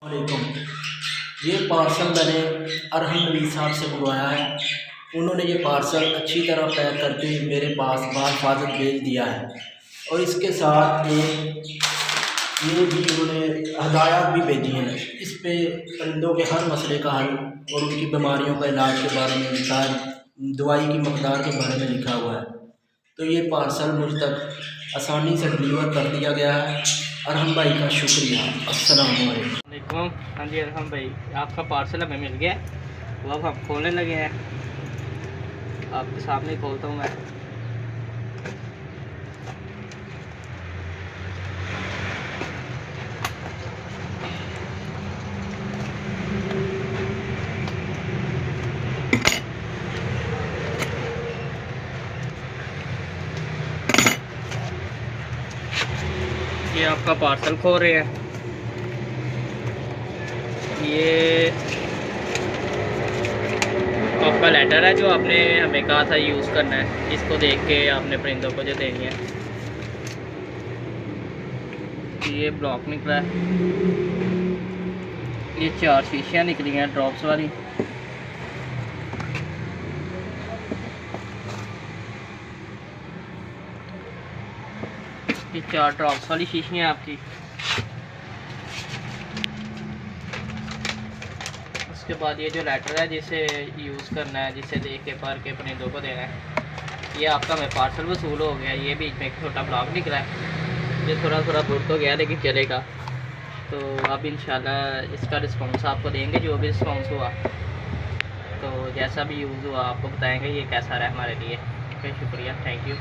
वालेकुम। ये पार्सल मैंने अरहम नबी साहब से मंगवाया है। उन्होंने ये पार्सल अच्छी तरह पैक करके मेरे पास बाहिफाजत भेज दिया है और इसके साथ ये भी उन्होंने हदायत भी भेजी हैं। इस पे परिंदों के हर मसले का हल और उनकी बीमारियों का इलाज के बारे में लिखा है, दवाई की मकदार के बारे में लिखा हुआ है। तो ये पार्सल मुझ तक आसानी से डिलीवर कर दिया गया है। अरहम भाई का शुक्रिया। अस्सलाम वालेकुम। हाँ जी अरहम भाई, आपका पार्सल हमें मिल गया, वो अब हम खोलने लगे हैं। आपके सामने ही खोलता हूँ मैं। ये आपका पार्सल खोल रहे हैं। ये आपका लेटर है जो आपने हमें कहा था यूज़ करना है। इसको देख के आपने परिंदों को जो देनी है। ये ब्लॉक निकला है। ये 4 शीशियाँ निकली हैं ड्रॉप्स वाली। ये 4 ड्रॉप्स वाली शीशियाँ आपकी। उसके बाद ये जो लेटर है जिसे यूज़ करना है, जिसे देख के पढ़ के परिंदों को देना है। ये आपका मैं पार्सल वसूल हो गया। ये बीच में एक छोटा ब्लॉक निकला है, ये थोड़ा थोड़ा दूर तो गया लेकिन चलेगा। तो अब इंशाल्लाह इसका रिस्पॉन्स आपको देंगे, जो भी रिस्पॉन्स हुआ। तो जैसा भी यूज़ हुआ आपको बताएंगे ये कैसा रहा हमारे लिए। ओके, शुक्रिया, थैंक यू।